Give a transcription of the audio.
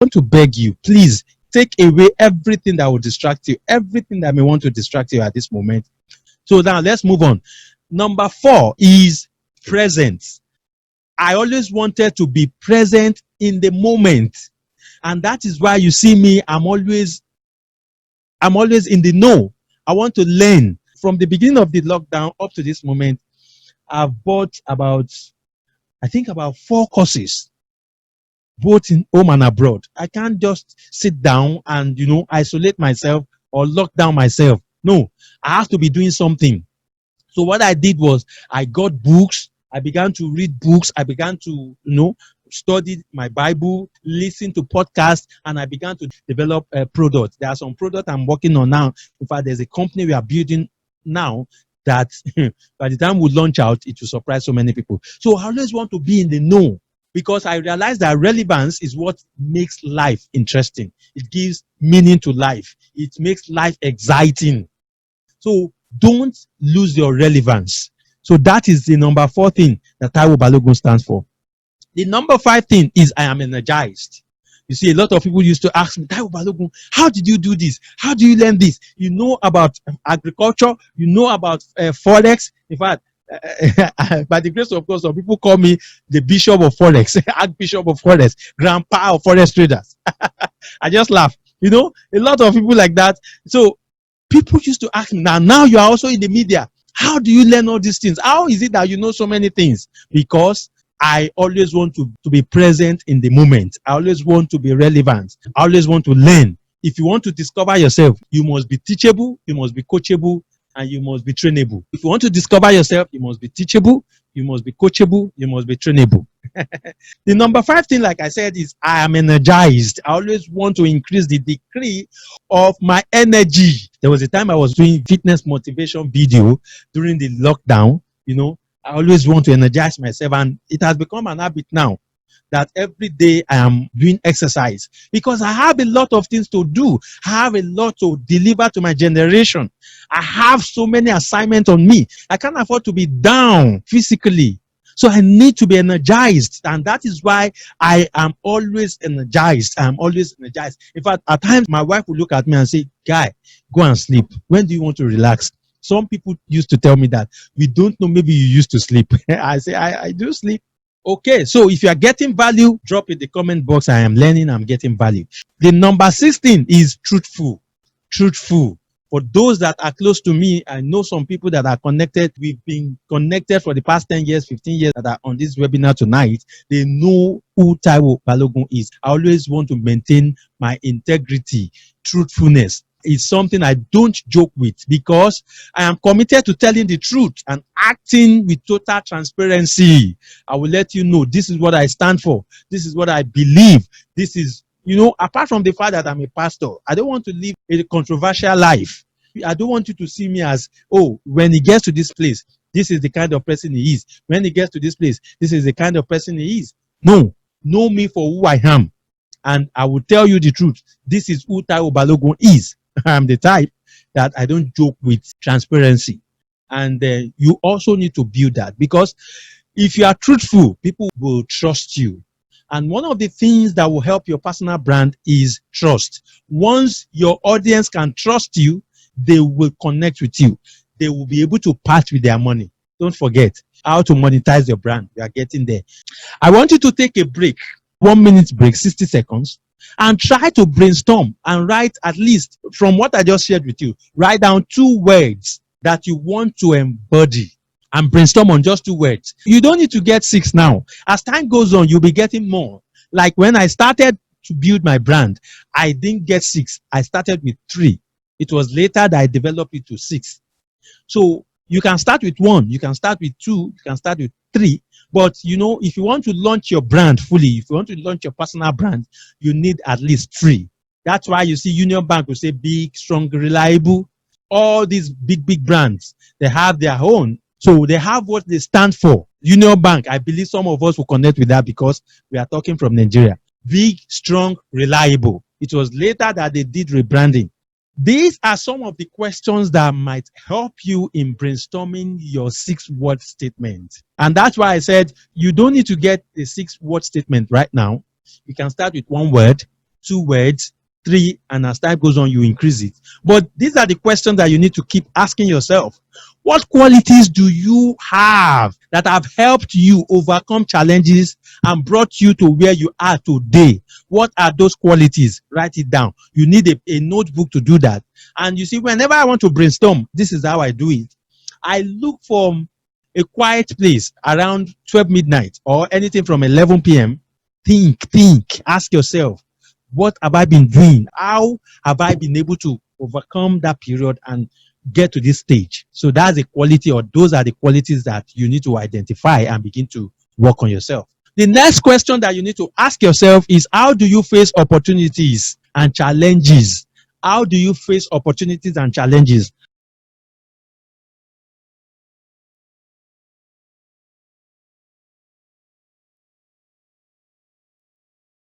want to beg you, please take away everything that will distract you, everything that may want to distract you at this moment. So now let's move on. Number 4 is presence. I always wanted to be present in the moment. And that is why you see me, I'm always in the know. I want to learn. From the beginning of the lockdown up to this moment, I've bought about 4 courses, both in home and abroad. I can't just sit down and, isolate myself or lock down myself. No, I have to be doing something. So what I did was I got books. I began to read books. I began to, study my Bible, listen to podcasts, and I began to develop products. There are some products I'm working on now. In fact, there's a company we are building now that by the time we launch out, it will surprise so many people. So I always want to be in the know, because I realize that relevance is what makes life interesting. It gives meaning to life. It makes life exciting. So don't lose your relevance. So that is the number 4 thing that Taiwo Balogun stands for. The number 5 thing is I am energized. You see, a lot of people used to ask me, Taiwo Balogun, how did you do this? How do you learn this? You know about agriculture. You know about Forex. In fact, by the grace of God, some people call me the Bishop of Forex, Archbishop of Forex, Grandpa of Forex traders. I just laugh. A lot of people like that. So people used to ask me, now you are also in the media. How do you learn all these things? How is it that you know so many things? Because I always want to be present in the moment. I always want to be relevant. I always want to learn. If you want to discover yourself, you must be teachable, you must be coachable, and you must be trainable. If you want to discover yourself, you must be teachable, you must be coachable, you must be trainable. The number 5 thing, like I said, is I am energized. I always want to increase the degree of my energy. There was a time I was doing fitness motivation video during the lockdown. I always want to energize myself, and it has become an habit now that every day I am doing exercise, because I have a lot of things to do. I have a lot to deliver to my generation. I have so many assignments on me. I can't afford to be down physically. So I need to be energized, and that is why I am always energized. I'm always energized. In fact, at times my wife will look at me and say, "Guy, go and sleep. When do you want to relax?" Some people used to tell me that. We don't know, maybe you used to sleep. I say, I do sleep. Okay, so if you are getting value, drop in the comment box. I am learning, I'm getting value. The number 16 is truthful. Truthful. For those that are close to me, I know some people that are connected. We've been connected for the past 10 years, 15 years that are on this webinar tonight. They know who Taiwo Balogun is. I always want to maintain my integrity, truthfulness. It's something I don't joke with, because I am committed to telling the truth and acting with total transparency. I will let you know this is what I stand for. This is what I believe. This is, apart from the fact that I'm a pastor, I don't want to live a controversial life. I don't want you to see me as, when he gets to this place, this is the kind of person he is. When he gets to this place, this is the kind of person he is. No, know me for who I am. And I will tell you the truth. This is who Taiwo Balogun is. I'm the type that I don't joke with transparency. And you also need to build that, because if you are truthful, people will trust you. And one of the things that will help your personal brand is trust. Once your audience can trust you, they will connect with you. They will be able to part with their money. Don't forget how to monetize your brand. You are getting there. I want you to take a break, 1 minute break, 60 seconds. And try to brainstorm and write, at least from what I just shared with you, write down 2 words that you want to embody, and brainstorm on just 2 words. You don't need to get 6 now. As time goes on, you'll be getting more. Like when I started to build my brand, I didn't get 6. I started with 3. It was later that I developed it to 6. So you can start with 1, you can start with 2, you can start with 3. But, if you want to launch your brand fully, if you want to launch your personal brand, you need at least 3. That's why you see Union Bank will say big, strong, reliable. All these big brands, they have their own. So they have what they stand for. Union Bank, I believe some of us will connect with that, because we are talking from Nigeria. Big, strong, reliable. It was later that they did rebranding. These are some of the questions that might help you in brainstorming your 6-word statement. And that's why I said you don't need to get the 6-word statement right now. You can start with 1 word. 2 words, 3, and as time goes on, you increase it. But these are the questions that you need to keep asking yourself. What qualities do you have that have helped you overcome challenges and brought you to where you are today? What are those qualities? Write it down. You need a notebook to do that. And you see, whenever I want to brainstorm, this is how I do it. I look for a quiet place around 12 midnight or anything from 11 p.m. Think, ask yourself, what have I been doing? How have I been able to overcome that period and get to this stage? So that's a quality, or those are the qualities that you need to identify and begin to work on yourself. The next question that you need to ask yourself is, how do you face opportunities and challenges? How do you face opportunities and challenges?